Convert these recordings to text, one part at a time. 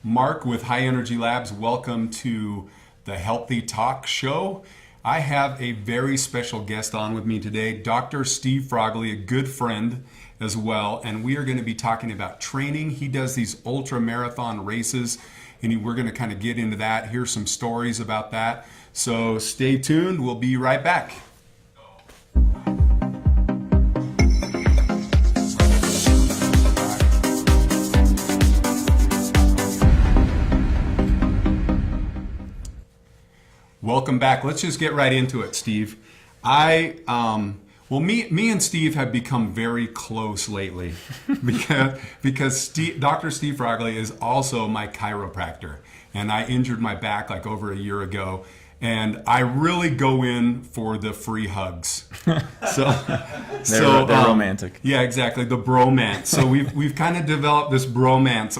Mark with High Energy Labs. Welcome to the Healthy Talk Show. I have a very special guest on with me today, Dr. Steve Frogley, a good friend as well, and we are going to be talking about training. He does these ultra marathon races, and we're going to kind of get into that, hear some stories about that. So stay tuned. We'll be right back. Welcome back. Let's just get right into it, Steve. Me and Steve have become very close lately because Dr. Steve Frogley is also my chiropractor, and I injured my back like over a year ago, and I really go in for the free hugs. They're romantic. Yeah, exactly, the bromance. So we've kind of developed this bromance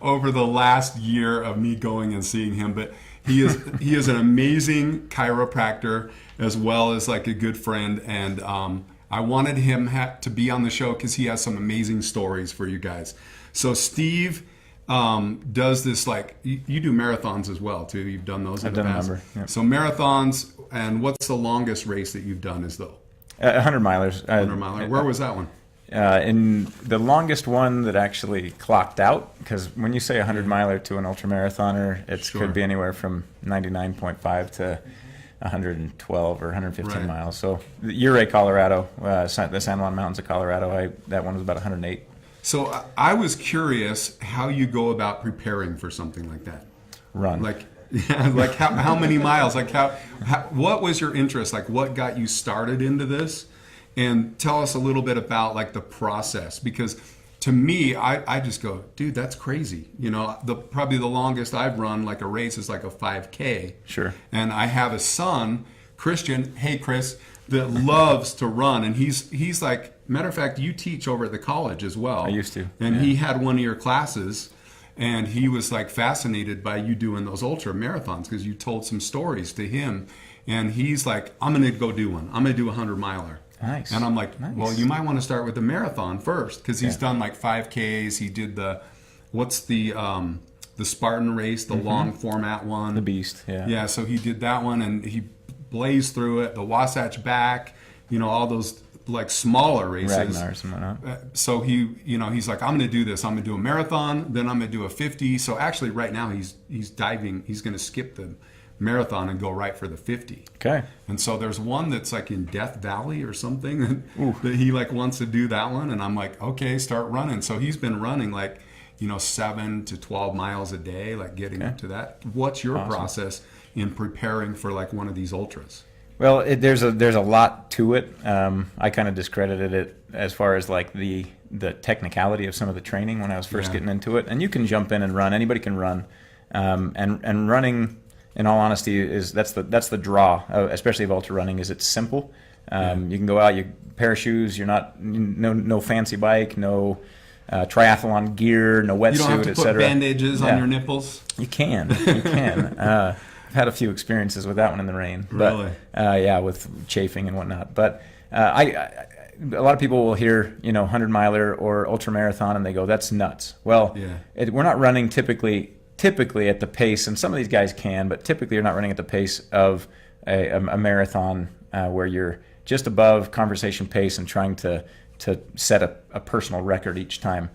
over the last year of me going and seeing him, but he is an amazing chiropractor as well as like a good friend, and I wanted him to be on the show because he has some amazing stories for you guys. So Steve does this, like you do marathons as well too. You've done those in the past. I've done a number. Yeah. So marathons, and what's the longest race that you've done? 100 milers. 100 miler. Where was that one? In the longest one that actually clocked out, because when you say 100 miler to an ultramarathoner, it Sure. could be anywhere from 99.5 to 112 or 115 Right. miles. So Ouray, Colorado, the San Juan Mountains of Colorado, that one was about 108. So I was curious how you go about preparing for something like that. Run. Like how many miles? What was your interest? Like what got you started into this? And tell us a little bit about like the process, because to me, I just go, dude, that's crazy. You know, probably the longest I've run like a race is like a 5K. Sure. And I have a son, Christian. Hey, Chris, that loves to run, and he's like, matter of fact, you teach over at the college as well. I used to. And yeah. he had one of your classes, and he was like fascinated by you doing those ultra marathons because you told some stories to him, and he's like, I'm going to go do one. I'm going to do a 100 miler. Nice. And I'm like, nice. Well, you might want to start with the marathon first, because he's done like 5Ks. He did the Spartan race, the long format one. The Beast, yeah. Yeah, so he did that one, and he blazed through it. The Wasatch Back, all those like smaller races. Ragnars and whatnot. So he's like, I'm going to do this. I'm going to do a marathon, then I'm going to do a 50. So actually, right now he's diving. He's going to skip the marathon and go right for the 50. Okay. And so there's one that's like in Death Valley or something that he like wants to do that one, and I'm like, okay, start running. So he's been running like 7 to 12 miles a day, like getting up to that. What's your process in preparing for like one of these ultras? Well, there's a lot to it. I kind of discredited it as far as like the technicality of some of the training when I was first getting into it. And you can jump in and run. Anybody can run, and running, in all honesty, that's the draw, especially of ultra running. Is it's simple. You can go out, you pair of shoes. You're no fancy bike, no triathlon gear, no wetsuit, You don't have to put bandages on your nipples. You can. I've had a few experiences with that one in the rain. Really? But, with chafing and whatnot. But a lot of people will hear 100 miler or ultra marathon and they go, that's nuts. Well, we're not running typically at the pace, and some of these guys can, but typically you're not running at the pace of a marathon where you're just above conversation pace and trying to set a personal record each time.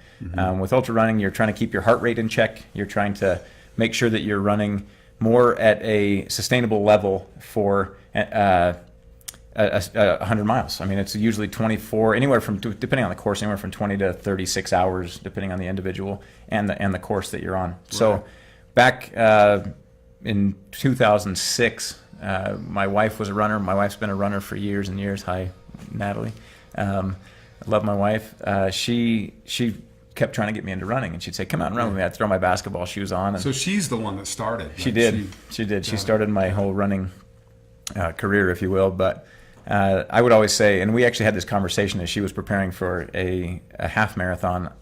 With ultra running, you're trying to keep your heart rate in check. You're trying to make sure that you're running more at a sustainable level for 100 miles. I mean, it's usually 24, depending on the course, anywhere from 20 to 36 hours, depending on the individual and the course that you're on. Right. So back in 2006, my wife was a runner. My wife's been a runner for years and years. Hi, Natalie. I love my wife. She kept trying to get me into running, and she'd say, come out and run with me. I'd throw my basketball shoes on. And so she's the one that started. She did. She started my whole running career, if you will. But I would always say, and we actually had this conversation as she was preparing for a half marathon.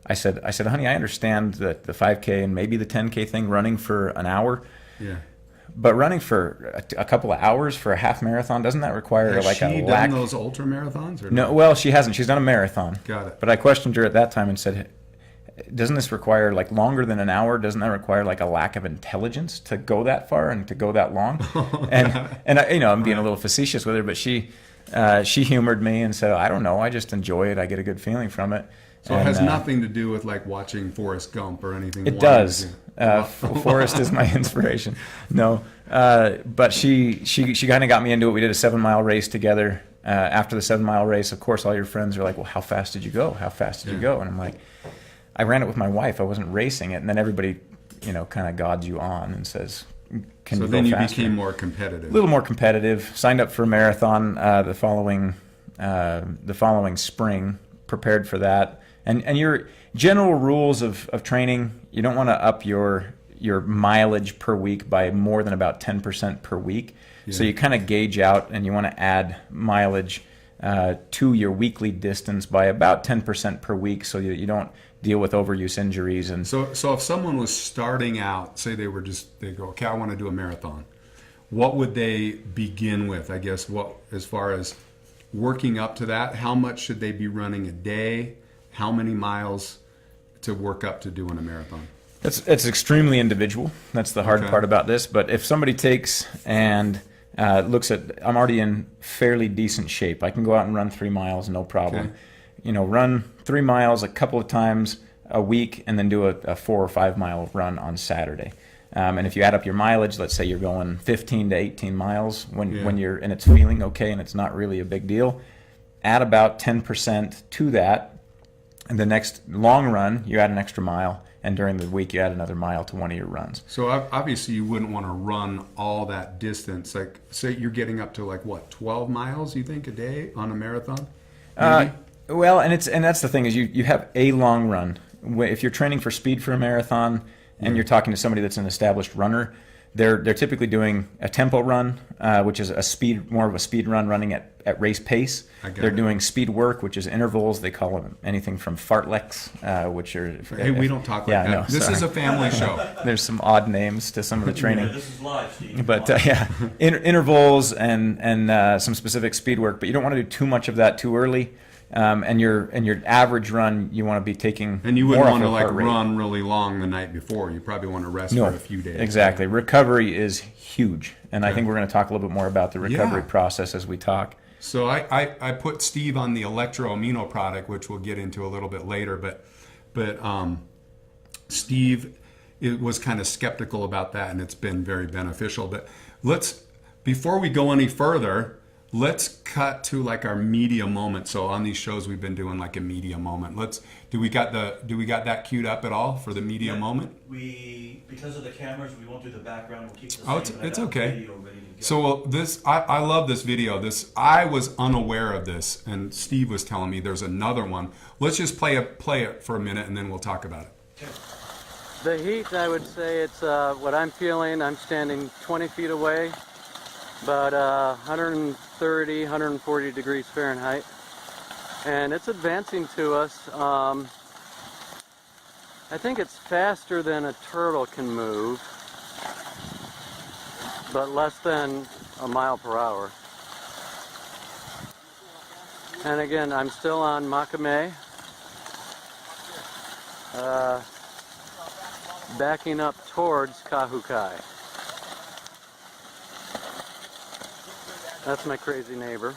I said, honey, I understand that the 5K and maybe the 10K thing, running for an hour. Yeah. But running for a couple of hours for a half marathon, doesn't that require Has she done those ultra marathons? Or no, well, she hasn't. She's done a marathon. Got it. But I questioned her at that time and said, doesn't this require like longer than an hour? Doesn't that require like a lack of intelligence to go that far and to go that long? And I, I'm being a little facetious with her, but she humored me and said, I don't know, I just enjoy it. I get a good feeling from it. So it has nothing to do with like watching Forrest Gump or anything. It does. Forrest is my inspiration. No, but she kind of got me into it. We did a 7-mile race together. After the 7-mile race, of course, all your friends are like, well, how fast did you go? How fast did you go? And I'm like, I ran it with my wife. I wasn't racing it. And then everybody, kind of gods you on and says, can you go faster? So then you became more competitive. A little more competitive. Signed up for a marathon the following spring. Prepared for that. And your general rules of training, you don't want to up your mileage per week by more than about 10% per week. Yeah. So you kind of gauge out, and you want to add mileage to your weekly distance by about 10% per week, so you don't deal with overuse injuries. And so if someone was starting out, say they go, okay, I want to do a marathon, what would they begin with? I guess as far as working up to that, how much should they be running a day? How many miles to work up to doing a marathon? It's extremely individual. That's the hard part about this. But if somebody takes and looks at, I'm already in fairly decent shape. I can go out and run 3 miles, no problem. Okay. Run 3 miles a couple of times a week, and then do a 4 or 5 mile run on Saturday. And if you add up your mileage, let's say you're going 15 to 18 miles when you're, and it's feeling okay and it's not really a big deal, add about 10% to that. And the next long run, you add an extra mile, and during the week, you add another mile to one of your runs. So obviously, you wouldn't want to run all that distance. Like, say you're getting up to 12 miles, you think, a day on a marathon? Well, and that's the thing is you have a long run. If you're training for speed for a marathon, and you're talking to somebody that's an established runner, they're typically doing a tempo run, which is more of a speed run, running at race pace. They're doing speed work, which is intervals. They call them anything from fartleks, which are... Hey, we don't talk like that. No, this is a family show. There's some odd names to some of the training. This is live, Steve. But intervals and some specific speed work. But you don't want to do too much of that too early. And your average run, you want to be taking. And you wouldn't want to run really long the night before. You probably want to rest for a few days. Exactly. Recovery is huge, and I think we're going to talk a little bit more about the recovery process as we talk. So I put Steve on the electro amino product, which we'll get into a little bit later. But Steve was kind of skeptical about that, and it's been very beneficial. But before we go any further, let's cut to our media moment. So on these shows, we've been doing a media moment. Do we got that queued up at all for the media moment? Because of the cameras, we won't do the background. We'll keep the same. It's okay. So I love this video. I was unaware of this, and Steve was telling me there's another one. Let's just play it for a minute, and then we'll talk about it. Okay. The heat, I would say it's what I'm feeling. I'm standing 20 feet away, about 130, 140 degrees Fahrenheit, and it's advancing to us. I think it's faster than a turtle can move, but less than a mile per hour. And again, I'm still on Makame, backing up towards Kahukai. That's my crazy neighbor.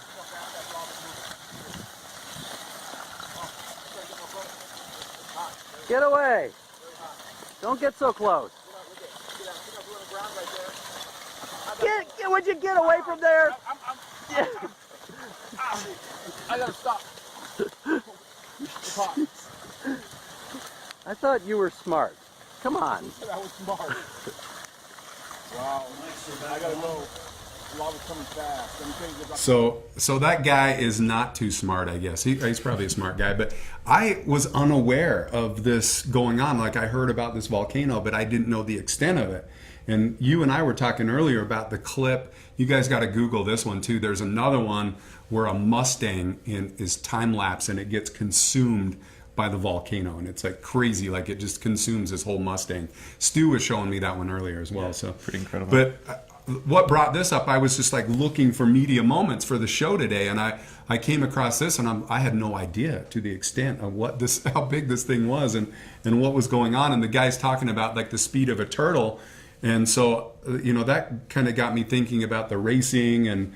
Get away! Don't get so close. Would you get away from there? I gotta stop. I thought you were smart. Come on. I was smart. Wow. I gotta go. Lava's coming fast. Let me tell you about So that guy is not too smart, I guess. He's probably a smart guy, but I was unaware of this going on. I heard about this volcano, but I didn't know the extent of it. And you and I were talking earlier about the clip. You guys got to Google this one too. There's another one where a Mustang is time lapse and it gets consumed by the volcano, and it's crazy, it just consumes this whole Mustang. Stu was showing me that one earlier as well. So pretty incredible. But what brought this up, I was just like looking for media moments for the show today, and I came across this, and I had no idea to the extent of how big this thing was, and what was going on. And the guy's talking about like the speed of a turtle, and so that kind of got me thinking about the racing and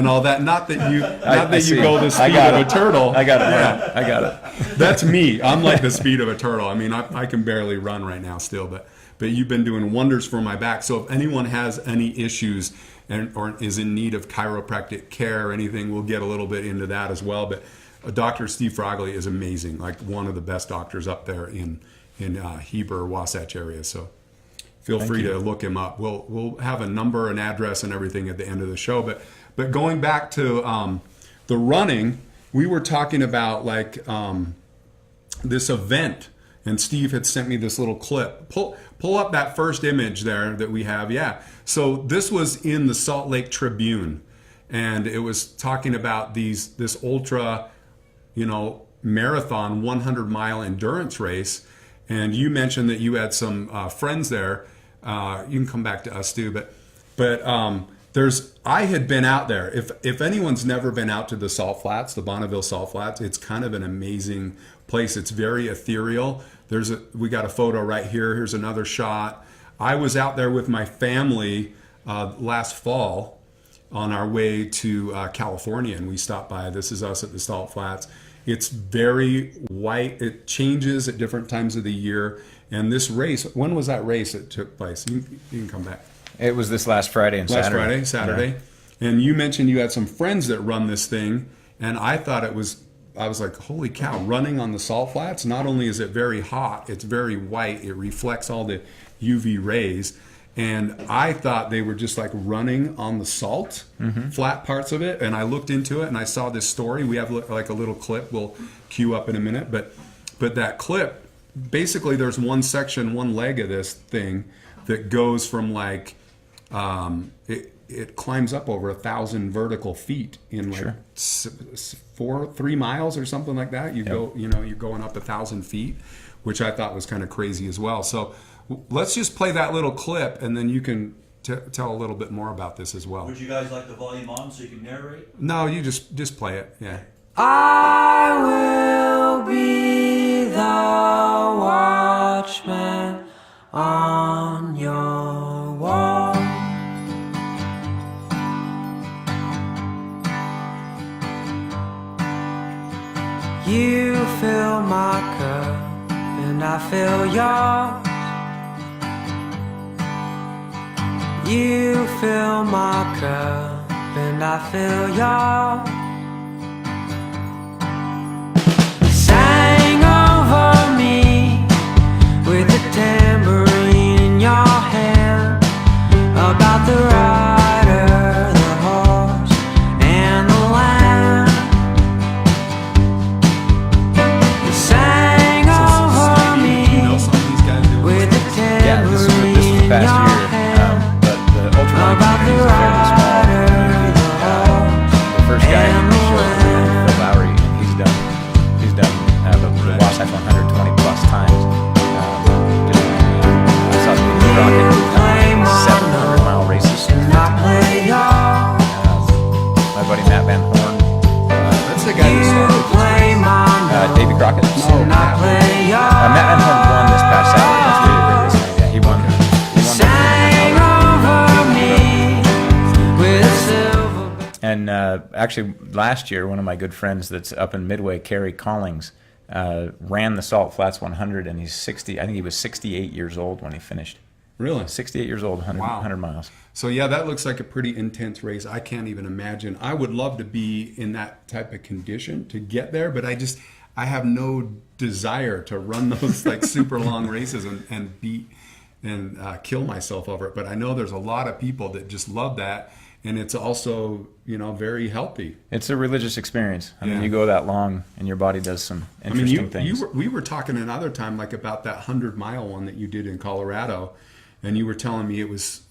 all that. Not that you go the speed of a turtle. I got it. Yeah. I got it. That's me. I'm like the speed of a turtle. I mean, I can barely run right now still, but you've been doing wonders for my back. So if anyone has any issues or is in need of chiropractic care or anything, we'll get a little bit into that as well. But Dr. Steve Frogley is amazing, like one of the best doctors up there in Heber, Wasatch area. So feel free to look him up. We'll have a number, an address, and everything at the end of the show. But going back to the running, we were talking about like this event, and Steve had sent me this little clip. Pull up that first image there that we have. Yeah. So this was in the Salt Lake Tribune, and it was talking about this ultra, marathon 100-mile endurance race. And you mentioned that you had some friends there. You can come back to us too, but I had been out there. If anyone's never been out to the Salt Flats, the Bonneville Salt Flats, it's kind of an amazing place. It's very ethereal. We got a photo right here. Here's another shot. I was out there with my family last fall on our way to California, and we stopped by. This is us at the Salt Flats. It's very white. It changes at different times of the year. And this race, when was that race that took place? You can come back. It was this last Friday and Saturday. Saturday. Yeah. And you mentioned you had some friends that run this thing, and I was like, holy cow, running on the Salt Flats, not only is it very hot, it's very white, it reflects all the UV rays, and I thought they were just like running on the salt, flat parts of it, and I looked into it, and I saw this story. We have like a little clip we'll cue up in a minute, but that clip, basically there's one section, one leg of this thing that goes from like, it climbs up over 1,000 vertical feet in like 3 miles or something like that. You're going up 1,000 feet, which I thought was kind of crazy as well. So let's just play that little clip, and then you can tell a little bit more about this as well. Would you guys like the volume on so you can narrate? No, you just play it. Yeah. I will be the watchman on your wall. You fill my cup and I fill yours. You fill my cup and I fill yours. Sang over me with a tambourine in your hand about the rider, the horse, and the lamb. You sang over me with a tambourine in your hand about the rider, the horse, the first guy in the show is Phil Lowry, and he's done the Wasatch 120 plus times. I saw Steve Rocket 700-mile races. My buddy Matt Van Horn. That's the guy who started Davy Crockett. Matt Van Horn won this past Saturday. That's really great this night. Yeah, he won. And actually, last year, one of my good friends that's up in Midway, Kerry Collings, ran the Salt Flats 100, and he's 60. I think he was 68 years old when he finished. Really? 68 years old, 100 miles. So yeah, that looks like a pretty intense race. I can't even imagine. I would love to be in that type of condition to get there, but I have no desire to run those like super long races and beat and kill myself over it. But I know there's a lot of people that just love that. And it's also, very healthy. It's a religious experience. I mean, you go that long, and your body does some interesting things. We were talking another time, like about that 100-mile one that you did in Colorado, and you were telling me it was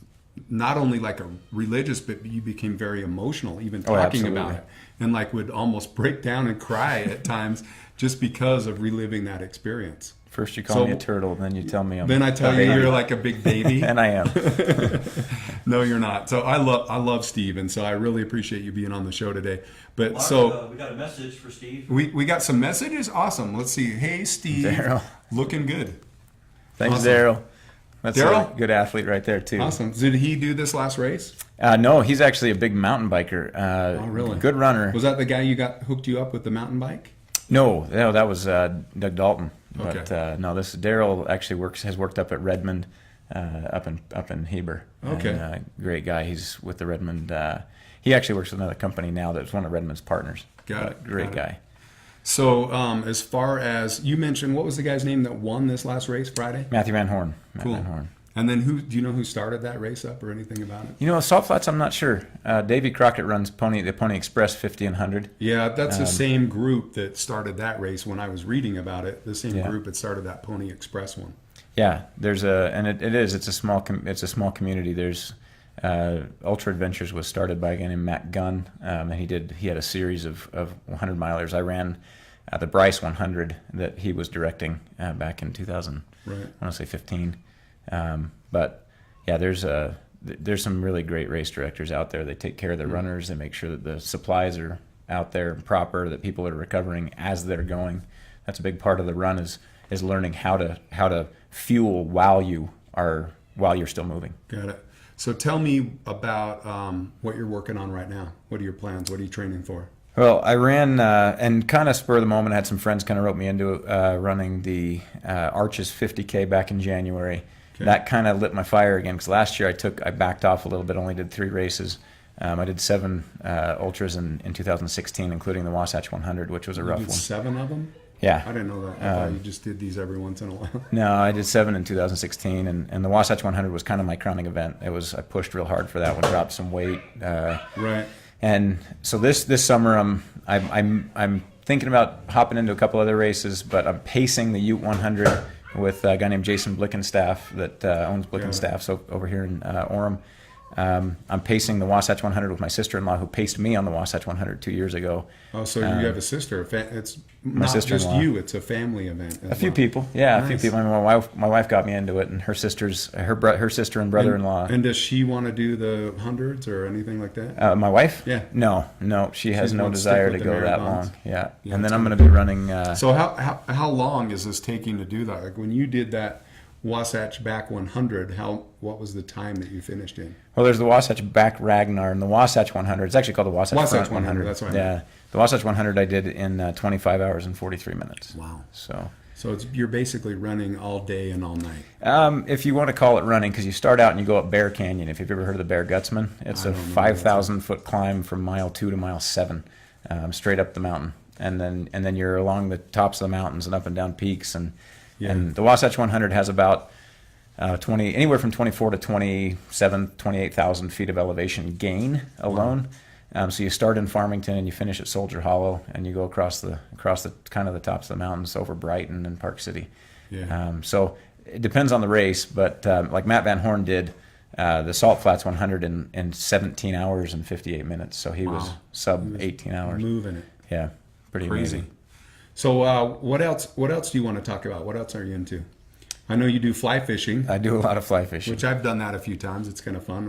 not only like a religious, but you became very emotional, even talking about it, and like would almost break down and cry at times just because of reliving that experience. First you call me a turtle, then you tell me I'm Then I tell a you baby. you're like a big baby. And I am. No, you're not. So I love Steve, and so I really appreciate you being on the show today. But Mark, so we got a message for Steve. we got some messages. Awesome. Let's see. Hey, Steve. Daryl. Looking good. Thanks, Awesome. Daryl. That's Daryl? a good athlete right there, too. Awesome. Did he do this last race? No, he's actually a big mountain biker. Oh, really? Good runner. Was that the guy you got hooked you up with the mountain bike? No, that was Doug Dalton. But Okay. no, this Daryl actually has worked up at Redmond, up in Heber. Okay. And, great guy. He's with the Redmond. He actually works with another company now that's one of Redmond's partners. Got it. Great Got it. guy. So as far as you mentioned, what was the guy's name that won this last race Friday? Matthew Van Horn. Matt Cool. Van Horn. And then do you know who started that race up or anything about it? You know, Salt Flats, I'm not sure. Davey Crockett runs the Pony Express 50 and 100. Yeah, that's the same group that started that race when I was reading about it. The same Yeah. group that started that Pony Express one. Yeah, it's a small community. There's Ultra Adventures was started by a guy named Matt Gunn, and he had a series of 100 milers. I ran the Bryce 100 that he was directing back in 2000. Right. I want to say 15. But yeah, there's some really great race directors out there. They take care of their runners. They make sure that the supplies are out there proper, that people are recovering as they're going. That's a big part of the run is learning how to fuel while you're still moving. Got it. So tell me about what you're working on right now. What are your plans? What are you training for? Well, I ran and kind of spur of the moment. I had some friends kind of rope me into running the Arches 50K back in January. Okay. That kind of lit my fire again because last year I backed off a little bit, only did 3 races. I did 7 ultras in 2016, including the Wasatch 100, which was a rough You did one. 7 of them? Yeah. I didn't know that. I thought you just did these every once in a while. No, I did 7 in 2016, and the Wasatch 100 was kind of my crowning event. I pushed real hard for that one, dropped some weight. Right. And so this summer I'm thinking about hopping into a couple other races, but I'm pacing the Ute 100 with a guy named Jason Blickenstaff that owns Blickenstaff's over here in Orem. I'm pacing the Wasatch 100 with my sister-in-law, who paced me on the Wasatch 100 2 years ago. Oh, so you have a sister. It's not just sister-in-law. you. It's a family event. A few people, yeah, Nice. a few people. I mean, my wife got me into it, and her sister and brother-in-law. And does she want to do the hundreds or anything like that? My wife? Yeah. No, she has She no wants to stick desire with to the go that marathons. long. Yeah, Yeah, and then that's I'm going to be running. So how long is this taking to do that? Like when you did that Wasatch Back 100, what was the time that you finished in? Well, there's the Wasatch Back Ragnar and the Wasatch 100. It's actually called the Wasatch Front 100. That's what I meant. Yeah, the Wasatch 100 I did in 25 hours and 43 minutes. Wow. So You're basically running all day and all night. if you want to call it running, because you start out and you go up Bear Canyon. If you've ever heard of the Bear Gutsman, it's a 5,000-foot climb from mile 2 to mile 7, straight up the mountain, and then you're along the tops of the mountains and up and down peaks, and the Wasatch 100 has about anywhere from 24 to 27, 28,000 feet of elevation gain alone. So you start in Farmington and you finish at Soldier Hollow, and you go across the kind of the tops of the mountains over Brighton and Park City. Yeah. So it depends on the race, but like Matt Van Horn did the Salt Flats 100 in 17 hours and 58 minutes. So he was sub 18 hours. Moving it. Yeah, pretty Crazy. amazing. So what else do you want to talk about? What else are you into? I know you do fly fishing, I do a lot of fly fishing. which I've done that a few times. It's kind of fun.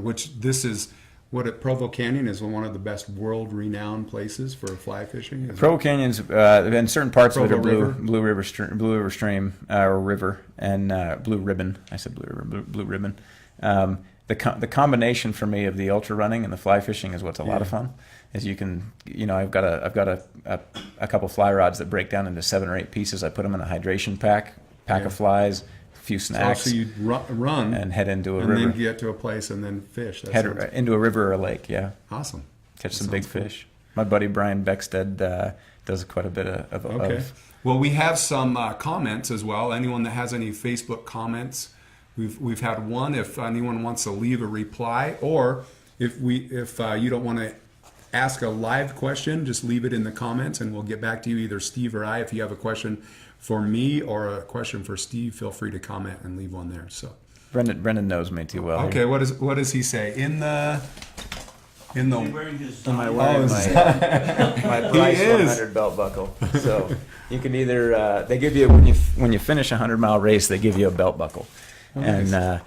At Provo Canyon is one of the best world-renowned places for fly fishing. Isn't Provo Canyon's in certain parts of it are Provo Blue River Stream or river and Blue Ribbon. I said Blue River, Blue Ribbon. The combination for me of the ultra running and the fly fishing is what's a lot of fun. Is I've got a couple fly rods that break down into 7 or 8 pieces. I put them in a hydration pack of flies, a few snacks, So you run and head into a and river. then get to a place and then fish. That Head sounds into a river or a lake. Yeah, awesome. catch That some big sounds cool. fish. My buddy Brian Beckstead does quite a bit of. Okay. Well, we have some comments as well. Anyone that has any Facebook comments, we've had one. If anyone wants to leave a reply, or if you don't want to ask a live question, just leave it in the comments, and we'll get back to you, either Steve or I. If you have a question for me or a question for Steve, feel free to comment and leave one there. So Brendan knows me too well. okay, what does he say in the? In Is he the wearing his Am I Zombie- wearing my Bryce is. 100 belt buckle? So you can either they give you when you finish a 100-mile race, they give you a belt buckle, and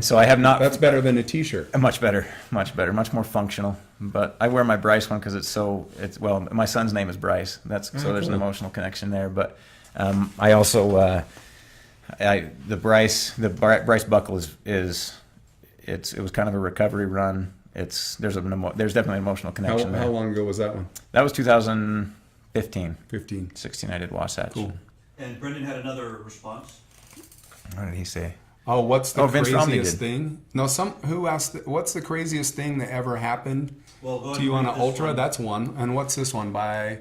so I have not. That's better than a T-shirt. Much better, much more functional. But I wear my Bryce one because well, my son's name is Bryce. So there's an emotional connection there. But I also the Bryce buckle is it was kind of a recovery run. There's definitely an emotional connection there. How long ago was that one? That was 2015. 15. 16 I did Wasatch. Cool. And Brendan had another response. What did he say? Oh, what's the Vince Romney craziest did. thing? No, who asked? What's the craziest thing that ever happened Well, go ahead to you and on read an this ultra? one. That's one. And what's this one by?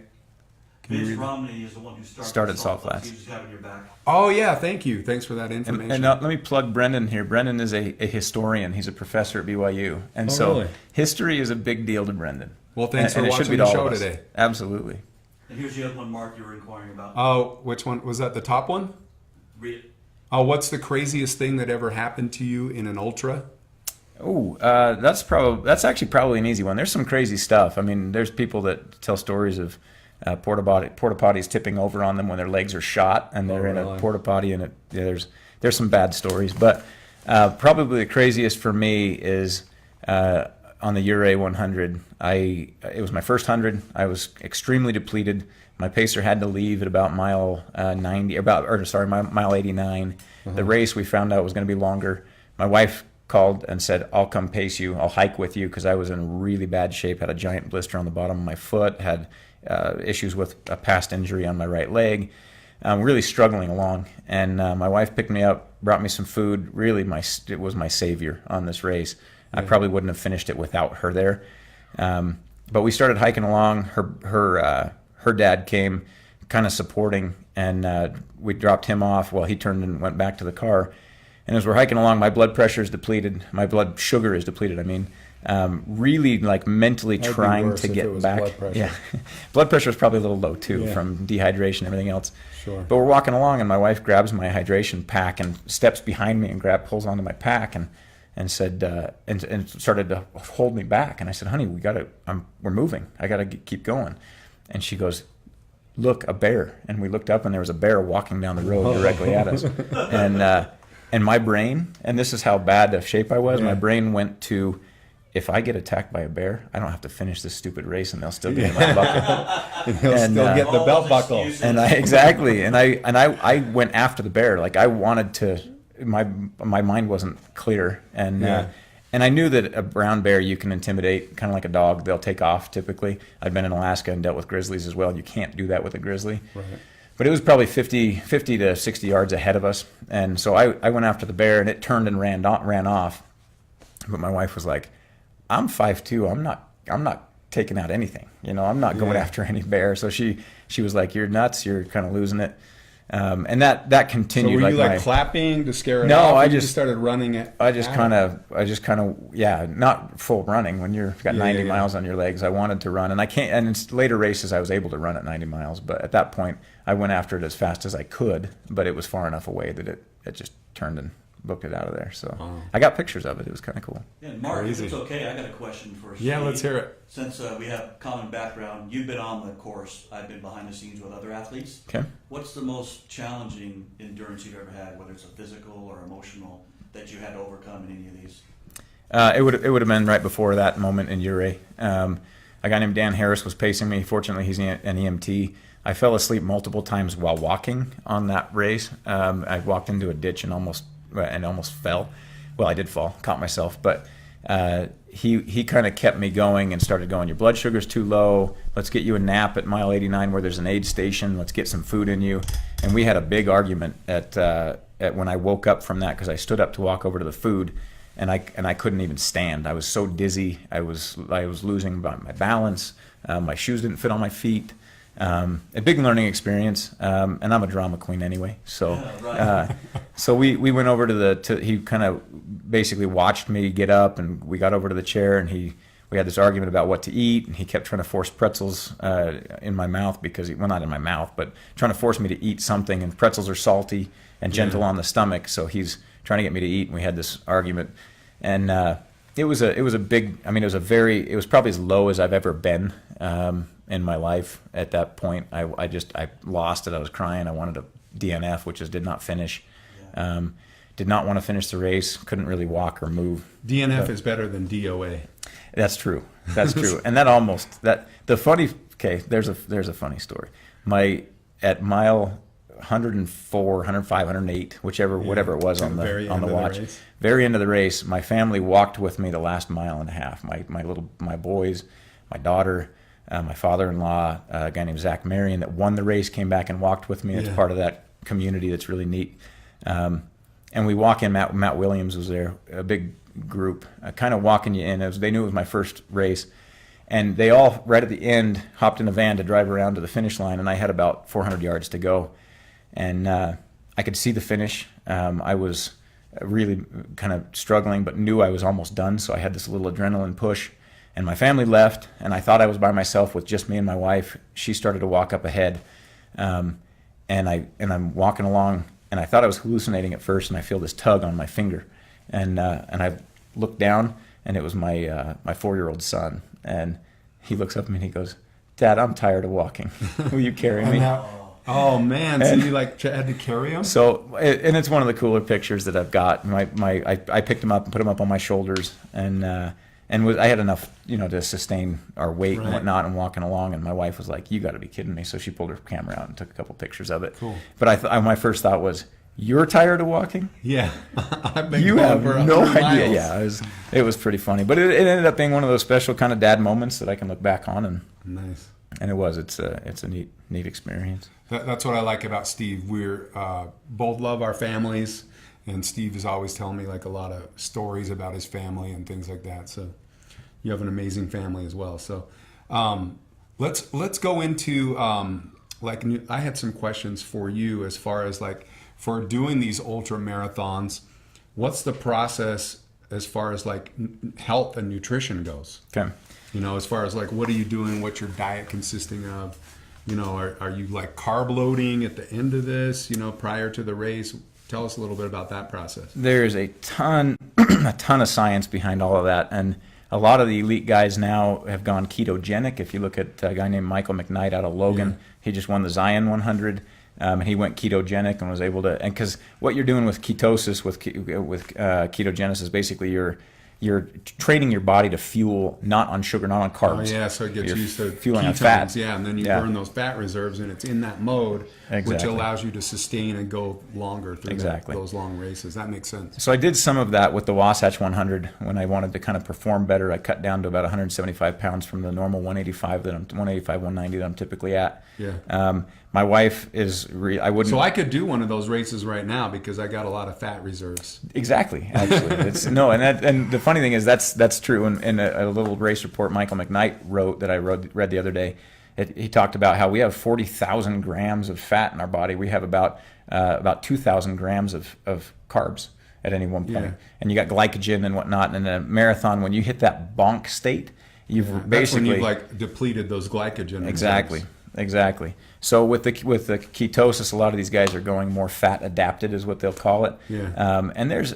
Can you Vince read that? Romney is the one who Started Salt Flats. He's just having your back. Oh yeah, thank you. Thanks for that information. And let me plug Brendan here. Brendan is a historian. He's a professor at BYU, and so really? history is a big deal to Brendan. Well, thanks And for it should watching be to the all show of us. today. Absolutely. And here's the other one, Mark, you were inquiring about. Oh, which one was that? The top one? Read it. Oh, what's the craziest thing that ever happened to you in an ultra? Oh, that's actually probably an easy one. There's some crazy stuff. I mean, there's people that tell stories of porta potties tipping over on them when their legs are shot and they're in a porta potty, and there's some bad stories. But probably the craziest for me is on the Ouray 100. It was my first 100. I was extremely depleted. My pacer had to leave at about mile 89. The race we found out was going to be longer. My wife called and said, "I'll come pace you. I'll hike with you," because I was in really bad shape. Had a giant blister on the bottom of my foot. Had issues with a past injury on my right leg. Really struggling along. And my wife picked me up, brought me some food. Really, it was my savior on this race. I probably wouldn't have finished it without her there. But we started hiking along. Her dad came, kind of supporting, and we dropped him off while he turned and went back to the car. And as we're hiking along, my blood pressure is depleted. My blood sugar is depleted. I mean, really like mentally That'd be trying worse to if get it was back. blood pressure. Yeah, blood pressure is probably a little low too Yeah. from dehydration and everything else. Sure. But we're walking along, and my wife grabs my hydration pack and steps behind me and pulls onto my pack and said and started to hold me back. And I said, "Honey, we're moving. I gotta keep going." And she goes, "Look, a bear." And we looked up, and there was a bear walking down the road directly at us. And my brain, and this is how bad of shape I was, my brain went to, if I get attacked by a bear, I don't have to finish this stupid race, and they'll still give me my buckle. And he'll And, still get the All belt those buckle. excuses. And I went after the bear. Like I wanted to. My mind wasn't clear, and and I knew that a brown bear you can intimidate, kind of like a dog. They'll take off typically. I'd been in Alaska and dealt with grizzlies as well. And you can't do that with a grizzly. Right. But it was probably 50 to 60 yards ahead of us, and so I went after the bear, and it turned and ran off. But my wife was like, "I'm 5'2". I'm not taking out anything. I'm not going after any bear." So she was like, "You're nuts. You're kind of losing it." And that So continued. were you like my, clapping to scare it No, off? Or I you just- started running it. I just kind of, not full running when you've got 90 miles on your legs. I wanted to run, and I can't. And in later races, I was able to run at 90 miles, but at that point, I went after it as fast as I could. But it was far enough away that it just turned and booked it out of there. So I got pictures of it. It was kind of cool. Yeah, Mark, Crazy. if it's okay, I got a question for Yeah, Steve. let's hear it. Since we have common background, you've been on the course, I've been behind the scenes with other athletes. Okay. What's the most challenging endurance you've ever had, whether it's a physical or emotional, that you had to overcome in any of these? It would have been right before that moment in Ouray. A guy named Dan Harris was pacing me. Fortunately, he's an EMT. I fell asleep multiple times while walking on that race. I walked into a ditch and almost fell. Well, I did fall, caught myself, but he kind of kept me going and started going, "Your blood sugar's too low. Let's get you a nap at mile 89 where there's an aid station. Let's get some food in you." And we had a big argument at when I woke up from that, because I stood up to walk over to the food, and I couldn't even stand. I was so dizzy. I was losing my balance. My shoes didn't fit on my feet. A big learning experience, and I'm a drama queen anyway. So, so we went over to he kind of basically watched me get up, and we got over to the chair, and we had this argument about what to eat, and he kept trying to force pretzels in my mouth because not in my mouth, but trying to force me to eat something. And pretzels are salty and gentle on the stomach, so he's trying to get me to eat. And we had this argument, and it was a big. I mean, it was probably as low as I've ever been in my life. At that point, I lost it. I was crying. I wanted a DNF, which is did not finish. Yeah. Did not want to finish the race. Couldn't really walk or move. DNF is better than DOA. That's true. That's true. And there's a funny story. At mile 104, 105, 108, whatever it was on the watch. Very end of the race, my family walked with me the last mile and a half. My boys, my daughter, my father-in-law, a guy named Zach Marion that won the race came back and walked with me. It's part of that community that's really neat. And we walk in. Matt Williams was there, a big group, kind of walking you in. They knew it was my first race. And they all, right at the end, hopped in a van to drive around to the finish line, and I had about 400 yards to go. And I could see the finish. I was really kind of struggling, but knew I was almost done, so I had this little adrenaline push. And my family left, and I thought I was by myself with just me and my wife. She started to walk up ahead, and I'm walking along, and I thought I was hallucinating at first, and I feel this tug on my finger. And I looked down, and it was my 4-year-old son. And he looks up at me and he goes, "Dad, I'm tired of walking. Will you carry me?" Oh man! So you had to carry him? So, and it's one of the cooler pictures that I've got. I picked him up and put him up on my shoulders, and I had enough, to sustain our weight and whatnot, and walking along. And my wife was like, "You got to be kidding me!" So she pulled her camera out and took a couple pictures of it. Cool. But my first thought was, "You're tired of walking?" Yeah, you have no idea. Yeah, it was pretty funny, but it ended up being one of those special kind of dad moments that I can look back on, and nice. And it's a neat experience. That's what I like about Steve. We're both love our families, and Steve is always telling me like a lot of stories about his family and things like that. So you have an amazing family as well. So let's go into I had some questions for you as far as like for doing these ultra marathons. What's the process as far as like health and nutrition goes? Okay. As far as like, what are you doing? What's your diet consisting of? Are you like carb loading at the end of this, prior to the race? Tell us a little bit about that process. There's a ton of science behind all of that. And a lot of the elite guys now have gone ketogenic. If you look at a guy named Michael McKnight out of Logan, he just won the Zion 100. And he went ketogenic and was able to, and because what you're doing with ketosis, with ketogenesis, basically you're training your body to fuel not on sugar, not on carbs. Oh yeah, so it gets used to fueling ketones, on fat. Yeah, and then you burn those fat reserves, and it's in that mode, which allows you to sustain and go longer through those long races. That makes sense. So I did some of that with the Wasatch 100 when I wanted to kind of perform better. I cut down to about 175 pounds from the normal 185, 190 that I'm typically at. Yeah. My wife is. I wouldn't. So I could do one of those races right now because I got a lot of fat reserves. Exactly. Actually, and the funny thing is that's true. In a little race report Michael McKnight wrote that I read the other day, he talked about how we have 40,000 grams of fat in our body. We have about 2,000 grams of carbs at any one point, and you got glycogen and whatnot. And in a marathon, when you hit that bonk state, you've basically when you've like depleted those glycogen. Exactly. So with the ketosis, a lot of these guys are going more fat adapted, is what they'll call it. Yeah. And there's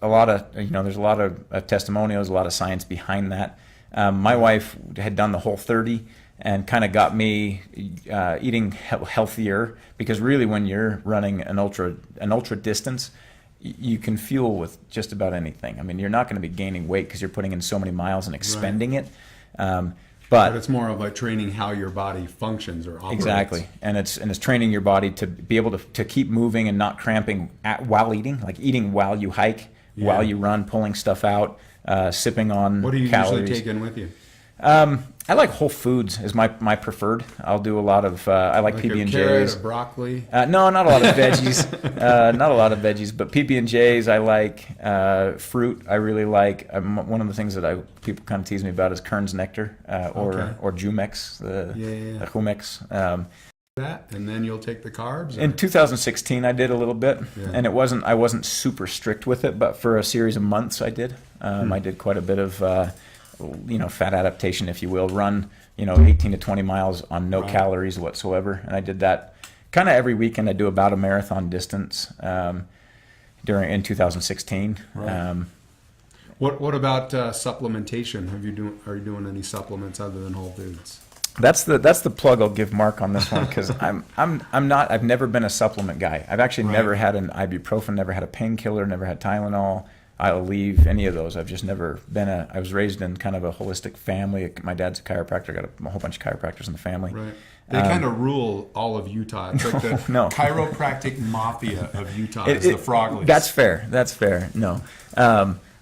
a lot of there's a lot of testimonials, a lot of science behind that. My wife had done the Whole30 and kind of got me eating healthier, because really when you're running an ultra distance, you can fuel with just about anything. I mean, you're not going to be gaining weight because you're putting in so many miles and expending it. But it's more of like training how your body functions or operates. Exactly, and it's training your body to be able to keep moving and not cramping while eating, like eating while you hike, while you run, pulling stuff out, sipping on calories. What do you usually take in with you? I like whole foods is my preferred. I'll do a lot of I like PB&Js. Carrot or broccoli? No, not a lot of veggies. Not a lot of veggies, but PB&Js I like. Fruit I really like. One of the things that people kind of tease me about is Kern's Nectar or Jumex, the Jumex. That, and then you'll take the carbs? In 2016 I did a little bit, and I wasn't super strict with it, but for a series of months I did. I did quite a bit of fat adaptation, if you will, run 18 to 20 miles on no calories whatsoever, and I did that kind of every weekend. I do about a marathon distance in 2016. What about supplementation? Are you doing any supplements other than whole foods? That's the plug I'll give Mark on this one, because I've never been a supplement guy. I've actually never had an ibuprofen, never had a painkiller, never had Tylenol, I'll leave any of those. I've just never been I was raised in kind of a holistic family. My dad's a chiropractor. I got a whole bunch of chiropractors in the family. Right. They kind of rule all of Utah. It's like the chiropractic mafia of Utah is the Froglies. That's fair. That's fair. No.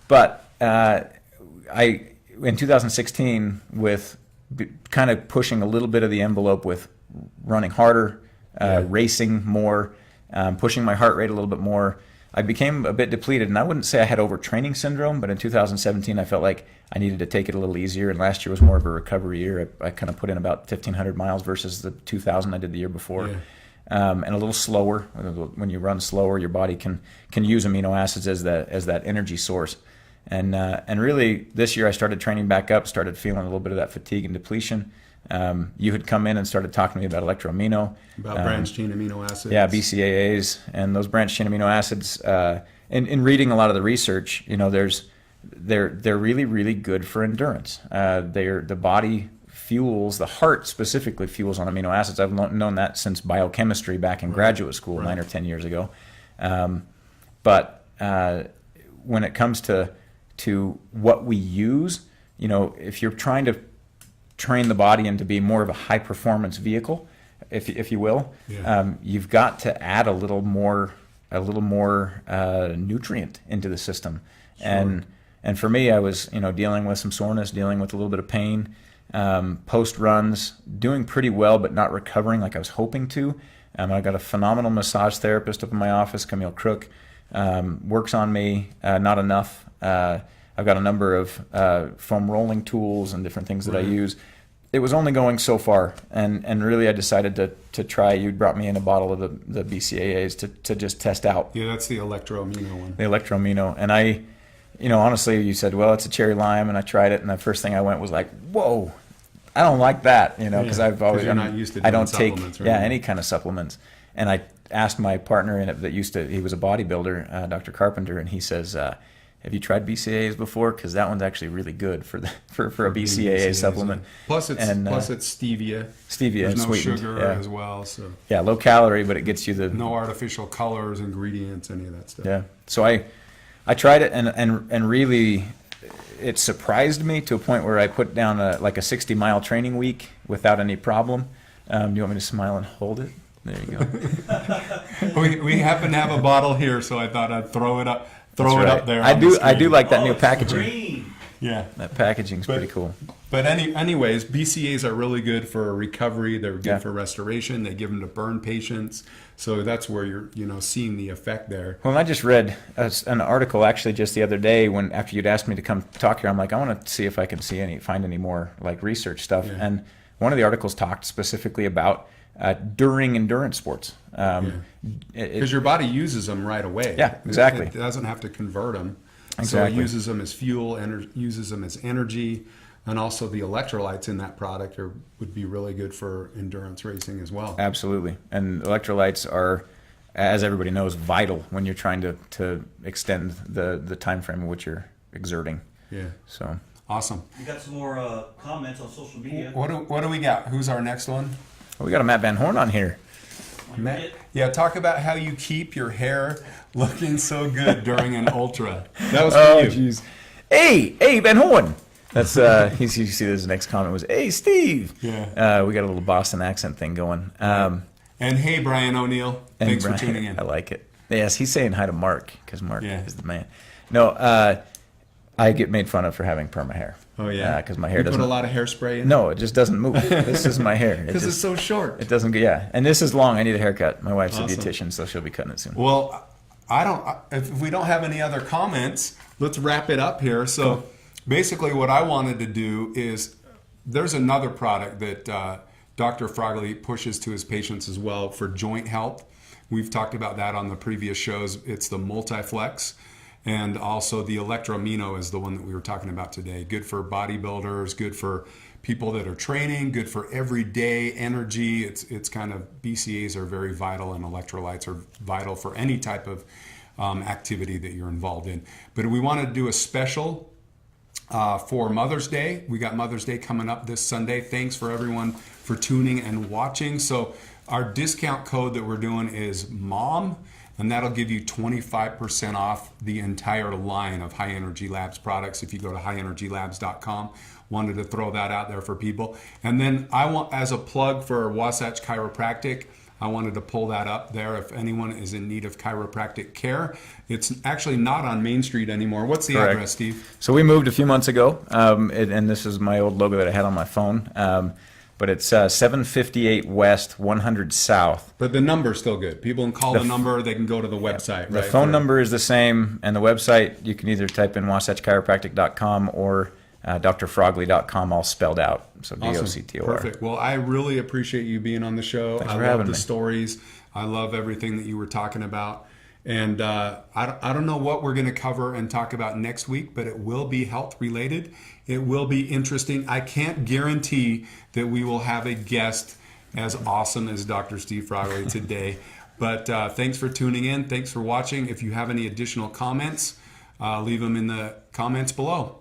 But in 2016, with kind of pushing a little bit of the envelope with running harder, racing more, pushing my heart rate a little bit more, I became a bit depleted. And I wouldn't say I had overtraining syndrome, but in 2017 I felt like I needed to take it a little easier. And last year was more of a recovery year. I kind of put in about 1,500 miles versus the 2,000 I did the year before. Yeah. And a little slower. When you run slower, your body can use amino acids as that energy source. And really, this year I started training back up, started feeling a little bit of that fatigue and depletion. You had come in and started talking to me about electroamino. About branched chain amino acids. Yeah, BCAAs. And those branched chain amino acids, in reading a lot of the research, they're really, really good for endurance. The body fuels, the heart specifically fuels on amino acids. I've known that since biochemistry back in graduate school 9 or 10 years ago. But when it comes to what we use, if you're trying to train the body into be more of a high performance vehicle, if you will, you've got to add a little more nutrient into the system. Sure. And for me, I was dealing with some soreness, dealing with a little bit of pain, post runs, doing pretty well, but not recovering like I was hoping to. I got a phenomenal massage therapist up in my office, Camille Crook, works on me, not enough. I've got a number of foam rolling tools and different things that I use. It was only going so far, and really I decided to try. You brought me in a bottle of the BCAAs to just test out. Yeah, that's the electroamino one. The electroamino. And I, honestly, you said, well, it's a cherry lime, and I tried it, and the first thing I went was like, whoa, I don't like that, because I've always, you're not used to doing I don't take right? any kind of supplements. And I asked my partner in it he was a bodybuilder, Dr. Carpenter, and he says, have you tried BCAAs before? Because that one's actually really good for a BCAA supplement. Plus it's stevia. Stevia, there's no sweetened, sugar as well. So low calorie, but it gets you no artificial colors, ingredients, any of that stuff. Yeah. So I tried it, and really, it surprised me to a point where I put down a 60-mile training week without any problem. Do you want me to smile and hold it? There you go. we happen to have a bottle here, so I thought I'd throw it up. Up there. I do like that new packaging. Green. Yeah, that packaging's pretty cool. But anyways, BCAAs are really good for recovery. They're good for restoration. They give them to burn patients. So that's where you're seeing the effect there. Well, I just read an article actually just the other day after you'd asked me to come talk here. I'm like, I want to see if I can find any more research stuff. Yeah. And one of the articles talked specifically about during endurance sports. Because your body uses them right away. Yeah, exactly. It doesn't have to convert them. Exactly. So it uses them as fuel, and uses them as energy, and also the electrolytes in that product would be really good for endurance racing as well. Absolutely. And electrolytes are, as everybody knows, vital when you're trying to extend the time frame in which you're exerting. Yeah. So awesome. We got some more comments on social media. What do we got? Who's our next one? Well, we got a Matt Van Horn on here. Matt, talk about how you keep your hair looking so good during an ultra. That was for you. Geez. Hey, Van Horn. That's you see his next comment was, "Hey, Steve." Yeah. We got a little Boston accent thing going. And hey, Brian O'Neill. Thanks for tuning in. I like it. Yes, he's saying hi to Mark because Mark is the man. No, I get made fun of for having perma hair. Oh yeah, because my hair doesn't. Put a lot of hairspray in. No, it just doesn't move. This is my hair. Because it's so short. It doesn't. Yeah, and this is long. I need a haircut. My wife's a beautician, so she'll be cutting it soon. Well, if we don't have any other comments, let's wrap it up here. So basically, what I wanted to do is there's another product that Dr. Frogley pushes to his patients as well for joint health. We've talked about that on the previous shows. It's the Multiflex. And also the electroamino is the one that we were talking about today. Good for bodybuilders, good for people that are training, good for everyday energy. It's kind of, BCAAs are very vital, and electrolytes are vital for any type of activity that you're involved in. But we want to do a special for Mother's Day. We got Mother's Day coming up this Sunday. Thanks for everyone for tuning and watching. So our discount code that we're doing is MOM, and that'll give you 25% off the entire line of High Energy Labs products if you go to highenergylabs.com. Wanted to throw that out there for people. And then I want, as a plug for Wasatch Chiropractic, I wanted to pull that up there if anyone is in need of chiropractic care. It's actually not on Main Street anymore. What's the Correct. address, Steve? So we moved a few months ago, and this is my old logo that I had on my phone. But it's 758 West, 100 South. But the number's still good. People can call the number. They can go to the website. The right? phone number is the same, and the website, you can either type in wasatchchiropractic.com or drfrogley.com, all spelled out. So DOCTOR. Perfect. Well, I really appreciate you being on the show. Thanks I for love having the me. stories. I love everything that you were talking about. And I don't know what we're going to cover and talk about next week, but it will be health related. It will be interesting. I can't guarantee that we will have a guest as awesome as Dr. Steve Frogley today. But thanks for tuning in. Thanks for watching. If you have any additional comments, leave them in the comments below.